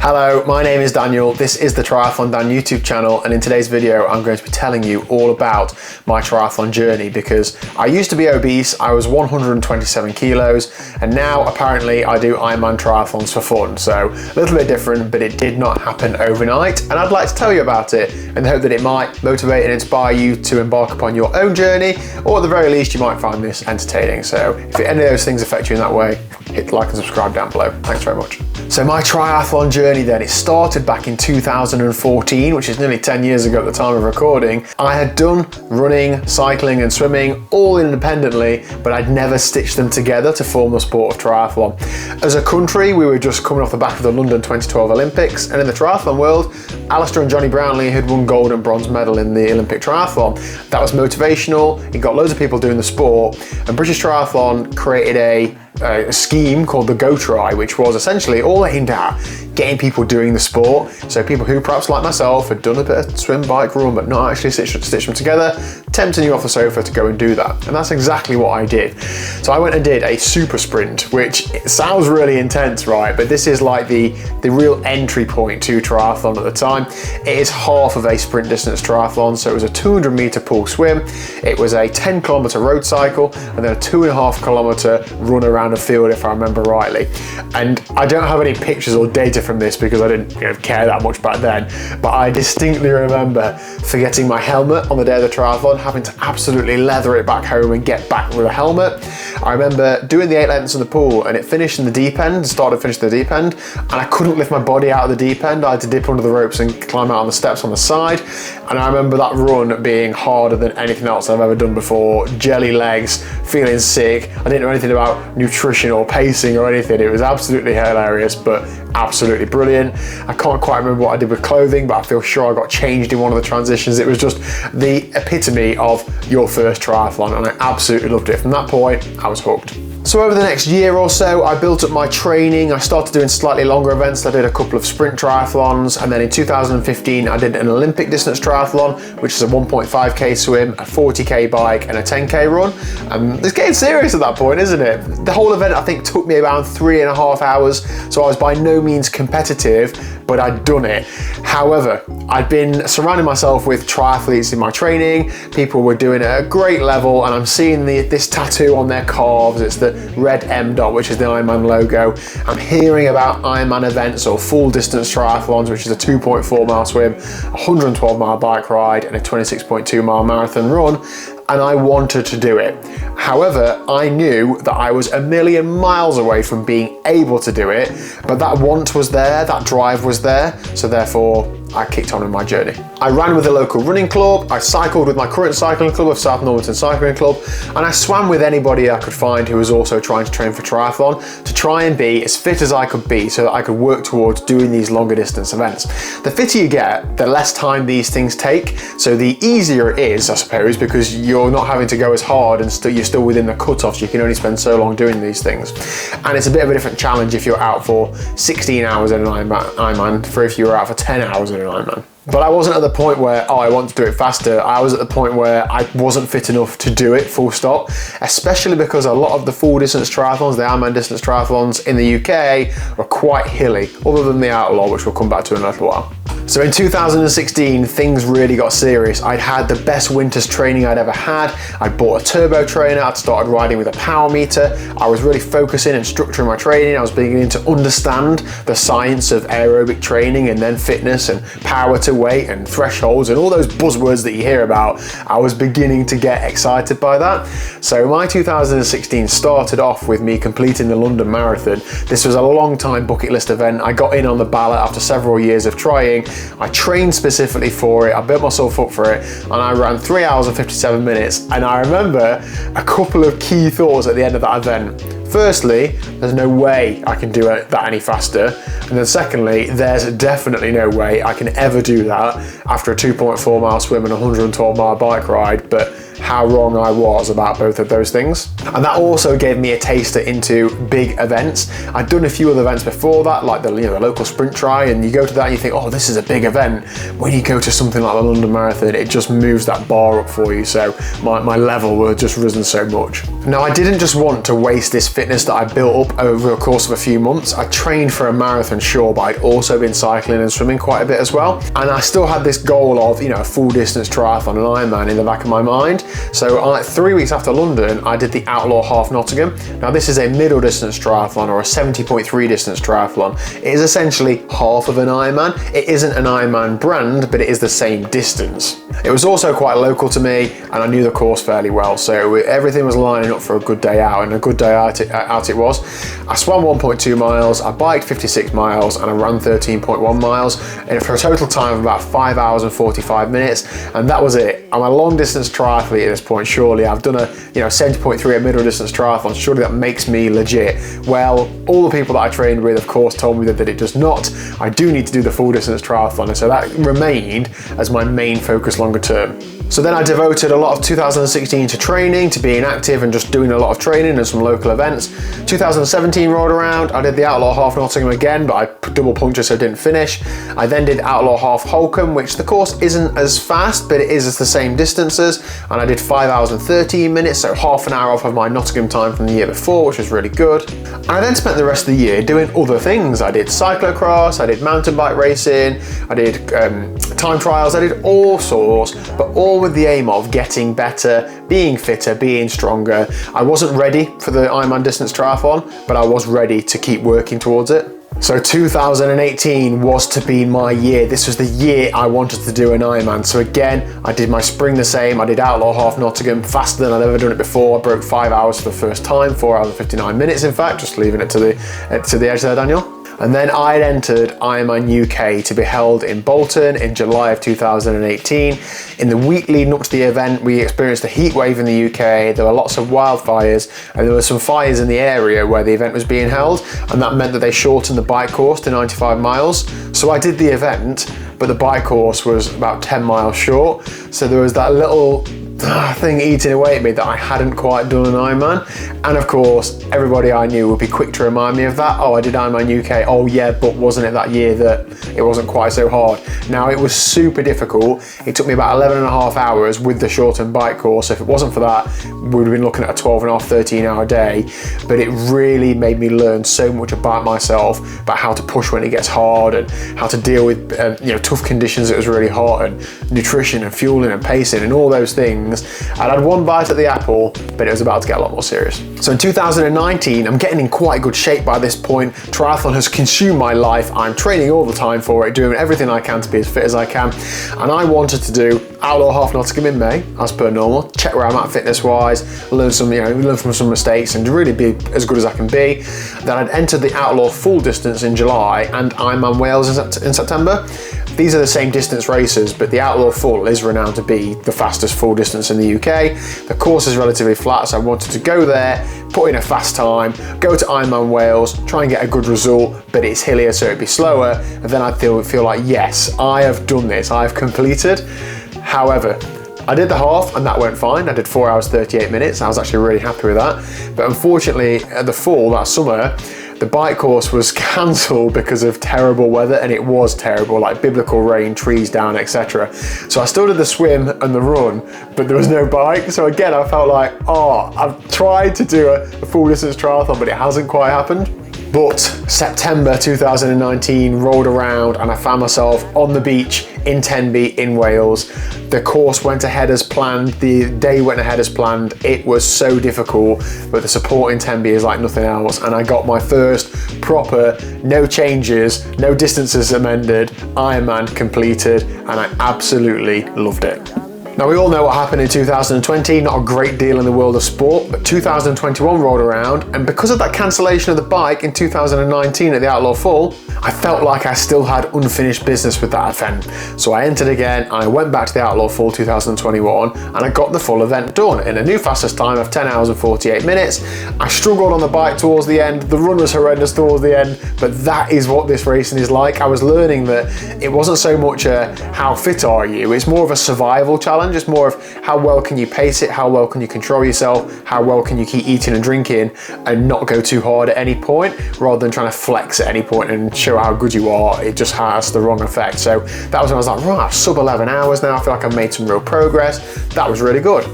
Hello, my name is Daniel. This is the TriathlonDan YouTube channel, and in today's video I'm going to be telling you all about my triathlon journey, because I used to be obese. I was 127 kilos, and now apparently I do Ironman triathlons for fun. So a little bit different, but it did not happen overnight, and I'd like to tell you about it in the hope that it might motivate and inspire you to embark upon your own journey, or at the very least you might find this entertaining. So if any of those things affect you in that way, hit like and subscribe down below. Thanks very much. So my triathlon journey then, it started back in 2014, which is nearly 10 years ago at the time of recording. I had done running, cycling and swimming all independently, but I'd never stitched them together to form the sport of triathlon. As a country, we were just coming off the back of the London 2012 Olympics, and in the triathlon world, Alistair and Johnny Brownlee had won gold and bronze medal in the Olympic triathlon. That was motivational, it got loads of people doing the sport, and British Triathlon created a scheme called the Go Try, which was essentially all aimed at getting people doing the sport. So people who perhaps like myself had done a bit of swim, bike, run, but not actually stitch them together, tempting you off the sofa to go and do that. And that's exactly what I did. So I went and did a super sprint, which sounds really intense, right? But this is like the real entry point to triathlon at the time. It is half of a sprint distance triathlon. So it was a 200-meter pool swim, it was a 10-kilometer road cycle, and then a 2.5-kilometer run around a field, if I remember rightly. And I don't have any pictures or data from this because I didn't care that much back then, but I distinctly remember forgetting my helmet on the day of the triathlon, having to absolutely leather it back home and get back with a helmet. I remember doing the 8 lengths in the pool, and it finished in the deep end, started to finish the deep end, and I couldn't lift my body out of the deep end. I had to dip under the ropes and climb out on the steps on the side. And I remember that run being harder than anything else I've ever done before. Jelly legs, feeling sick. I didn't know anything about nutrition or pacing or anything. It was absolutely hilarious, but absolutely brilliant. I can't quite remember what I did with clothing, but I feel sure I got changed in one of the transitions. It was just the epitome of your first triathlon, and I absolutely loved it. From that point, I was hooked. So over the next year or so, I built up my training. I started doing slightly longer events. I did a couple of sprint triathlons, and then in 2015, I did an Olympic distance triathlon, which is a 1.5k swim, a 40k bike, and a 10k run. And it's getting serious at that point, isn't it? The whole event, I think, took me around 3.5 hours, so I was by no means competitive, but I'd done it. However, I'd been surrounding myself with triathletes in my training. People were doing it at a great level, and I'm seeing this tattoo on their calves. It's the red M dot, which is the Ironman logo. I'm hearing about Ironman events or full distance triathlons, which is a 2.4 mile swim, a 112 mile bike ride, and a 26.2 mile marathon run. And I wanted to do it. However, I knew that I was a million miles away from being able to do it, but that want was there, that drive was there, so therefore I kicked on in my journey. I ran with a local running club, I cycled with my current cycling club of South Normanton Cycling Club, and I swam with anybody I could find who was also trying to train for triathlon, to try and be as fit as I could be so that I could work towards doing these longer distance events. The fitter you get, the less time these things take, so the easier it is, I suppose, because you're not having to go as hard and you're still within the cutoffs. You can only spend so long doing these things. And it's a bit of a different challenge if you're out for 16 hours in an Ironman for if you were out for 10 hours in an Ironman. But I wasn't at the point where, oh, I want to do it faster. I was at the point where I wasn't fit enough to do it, full stop, especially because a lot of the full distance triathlons, the Ironman distance triathlons in the UK are quite hilly, other than the Outlaw, which we'll come back to in a little while. So in 2016, things really got serious. I'd had the best winter's training I'd ever had. I bought a turbo trainer, I'd started riding with a power meter. I was really focusing and structuring my training. I was beginning to understand the science of aerobic training and then fitness and power to weight and thresholds and all those buzzwords that you hear about. I was beginning to get excited by that. So my 2016 started off with me completing the London Marathon. This was a long time bucket list event. I got in on the ballot after several years of trying. I trained specifically for it, I built myself up for it, and I ran 3 hours and 57 minutes. And I remember a couple of key thoughts at the end of that event. Firstly, there's no way I can do that any faster. And then secondly, there's definitely no way I can ever do that after a 2.4 mile swim and a 112 mile bike ride. But how wrong I was about both of those things. And that also gave me a taster into big events. I'd done a few other events before that, like the local sprint try, and you go to that and you think, oh, this is a big event. When you go to something like the London Marathon, it just moves that bar up for you. So my level will just risen so much. Now, I didn't just want to waste this fitness that I built up over a course of a few months. I trained for a marathon, sure, but I'd also been cycling and swimming quite a bit as well. And I still had this goal of, a full distance triathlon, an Ironman in the back of my mind. So 3 weeks after London, I did the Outlaw Half Nottingham. Now, this is a middle distance triathlon, or a 70.3 distance triathlon. It is essentially half of an Ironman. It isn't an Ironman brand, but it is the same distance. It was also quite local to me, and I knew the course fairly well, so everything was lining up for a good day out, and a good day out it was. I swam 1.2 miles, I biked 56 miles, and I ran 13.1 miles, and for a total time of about 5 hours and 45 minutes, and that was it. I'm a long distance triathlete at this point, surely. I've done a 70.3 at middle distance triathlon, surely that makes me legit. Well, all the people that I trained with, of course, told me that it does not. I do need to do the full distance triathlon, and so that remained as my main focus longer term. So then I devoted a lot of 2016 to training, to being active and just doing a lot of training and some local events. 2017 rolled around, I did the Outlaw Half Nottingham again, but I double punctured so I didn't finish. I then did Outlaw Half Holcombe, which the course isn't as fast, but it is the same distances. And I did 5 hours and 13 minutes, so half an hour off of my Nottingham time from the year before, which was really good. And I then spent the rest of the year doing other things. I did cyclocross, I did mountain bike racing, I did time trials, I did all sorts, but all with the aim of getting better, being fitter, being stronger. I wasn't ready for the Ironman distance triathlon, but I was ready to keep working towards it. So 2018 was to be my year. This was the year I wanted to do an Ironman. So again, I did my spring the same. I did Outlaw Half Nottingham faster than I'd ever done it before. I broke 5 hours for the first time, 4 hours and 59 minutes in fact, just leaving it to the edge there, Daniel. And then I'd entered Ironman UK to be held in Bolton in July of 2018. In the week leading up to the event, we experienced a heat wave in the UK. There were lots of wildfires, and there were some fires in the area where the event was being held, and that meant that they shortened the bike course to 95 miles. So I did the event, but the bike course was about 10 miles short. So there was that little thing eating away at me that I hadn't quite done an Ironman. And of course, everybody I knew would be quick to remind me of that. Oh, I did Ironman UK. Oh yeah, but wasn't it that year that it wasn't quite so hard? Now, it was super difficult. It took me about 11 and a half hours with the shortened bike course. So if it wasn't for that, we would have been looking at a 12 and a half, 13 hour day. But it really made me learn so much about myself, about how to push when it gets hard and how to deal with tough conditions. It was really hot, and nutrition and fueling and pacing and all those things. I'd had one bite at the apple, but it was about to get a lot more serious. So in 2019, I'm getting in quite good shape by this point. Triathlon has consumed my life. I'm training all the time for it, doing everything I can to be as fit as I can. And I wanted to do Outlaw Half Nottingham in May, as per normal, check where I'm at fitness-wise, learn from some mistakes and really be as good as I can be. Then I'd entered the Outlaw full distance in July and Ironman Wales in September. These are the same distance races, but the Outlaw Full is renowned to be the fastest full distance in the UK. The course is relatively flat, so I wanted to go there, put in a fast time, go to Ironman Wales, try and get a good result, but it's hillier, so it'd be slower, and then I'd feel like, yes, I have done this, I've completed. However, I did the half and that went fine. I did 4 hours 38 minutes. I was actually really happy with that. But unfortunately, at the fall that summer, the bike course was cancelled because of terrible weather, and it was terrible, like biblical rain, trees down, etc. So I still did the swim and the run, but there was no bike. So again, I felt like, oh, I've tried to do a full distance triathlon, but it hasn't quite happened. But September 2019 rolled around and I found myself on the beach in Tenby in Wales. The course went ahead as planned, the day went ahead as planned. It was so difficult, but the support in Tenby is like nothing else. And I got my first proper, no changes, no distances amended, Ironman completed, and I absolutely loved it. Now, we all know what happened in 2020, not a great deal in the world of sport, but 2021 rolled around, and because of that cancellation of the bike in 2019 at the Outlaw Full, I felt like I still had unfinished business with that event. So I entered again, and I went back to the Outlaw Full 2021, and I got the full event done in a new fastest time of 10 hours and 48 minutes. I struggled on the bike towards the end, the run was horrendous towards the end, but that is what this racing is like. I was learning that it wasn't so much a how fit are you, it's more of a survival challenge. challenge. It's more of how well can you pace it, how well can you control yourself, how well can you keep eating and drinking and not go too hard at any point, rather than trying to flex at any point and show how good you are. It just has the wrong effect. So that was when I was like, right, sub 11 hours now. I feel like I've made some real progress. That was really good.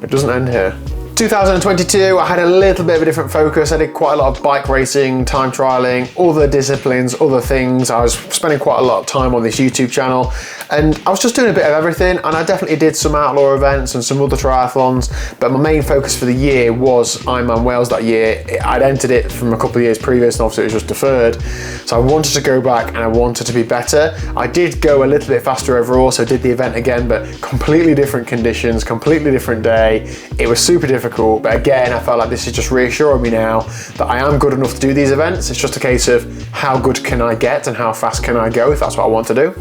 It doesn't end here. 2022, I had a little bit of a different focus. I did quite a lot of bike racing, time trialing, other disciplines, other things. I was spending quite a lot of time on this YouTube channel, and I was just doing a bit of everything, and I definitely did some outlaw events and some other triathlons, but my main focus for the year was Ironman Wales that year. I'd entered it from a couple of years previous, and obviously it was just deferred. So I wanted to go back and I wanted to be better. I did go a little bit faster overall, so did the event again, but completely different conditions, completely different day. It was super difficult. But again, I felt like this is just reassuring me now that I am good enough to do these events. It's just a case of how good can I get and how fast can I go if that's what I want to do.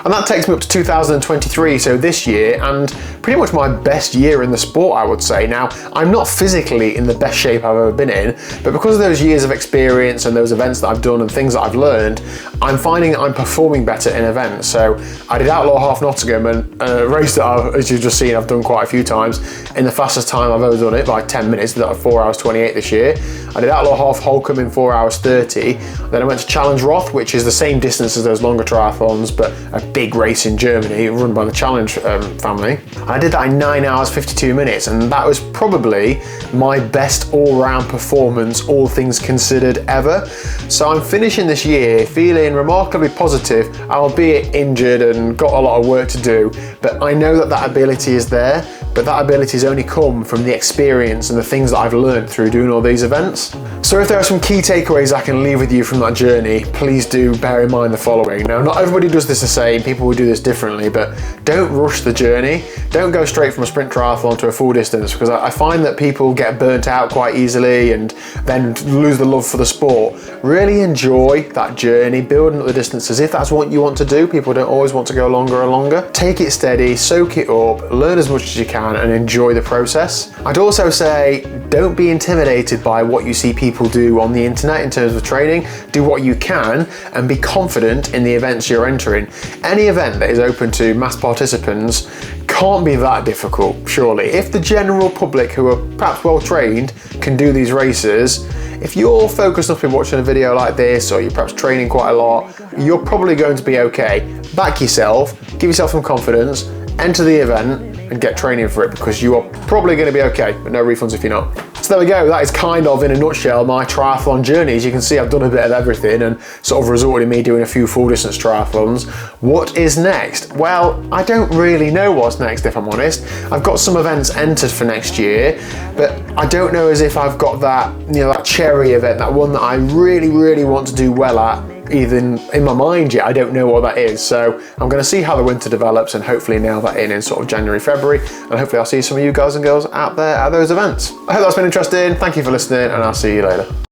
And that takes me up to 2023, so this year, and pretty much my best year in the sport, I would say. Now, I'm not physically in the best shape I've ever been in, but because of those years of experience and those events that I've done and things that I've learned, I'm finding I'm performing better in events. So I did Outlaw half Nottingham, and a race that as you've just seen, I've done quite a few times in the fastest time I've ever done it, by 10 minutes, that was 4 hours 28 this year. I did Outlaw half Holcombe in 4 hours 30. Then I went to Challenge Roth, which is the same distance as those longer triathlons, but a big race in Germany run by the Challenge family. I did that in 9 hours 52 minutes, and that was probably my best all-round performance, all things considered, ever. So I'm finishing this year feeling remarkably positive, albeit injured and got a lot of work to do, but I know that that ability is there, but that ability has only come from the experience and the things that I've learned through doing all these events. So if there are some key takeaways I can leave with you from that journey, please do bear in mind the following. Now, not everybody does this the same, people will do this differently, but don't rush the journey. Don't go straight from a sprint triathlon to a full distance, because I find that people get burnt out quite easily and then lose the love for the sport. Really enjoy that journey, building up the distances. If that's what you want to do, people don't always want to go longer and longer. Take it steady, soak it up, learn as much as you can, and enjoy the process. I'd also say, don't be intimidated by what you see people do on the internet in terms of training. Do what you can and be confident in the events you're entering. Any event that is open to mass participants can't be that difficult, surely. If the general public, who are perhaps well trained, can do these races, if you're focused up in watching a video like this, or you're perhaps training quite a lot, you're probably going to be okay. Back yourself, give yourself some confidence, enter the event and get training for it, because you are probably going to be okay, but no refunds if you're not. So there we go, that is kind of, in a nutshell, my triathlon journey. As you can see, I've done a bit of everything and sort of resulted in me doing a few full distance triathlons. What is next? Well, I don't really know what's next, if I'm honest. I've got some events entered for next year, but I don't know as if I've got that, you know, that cherry event, that one that I really, really want to do well at, even in my mind yet. I don't know what that is. So I'm going to see how the winter develops and hopefully nail that in sort of January, February. And hopefully I'll see some of you guys and girls out there at those events. I hope that's been interesting. Thank you for listening, and I'll see you later.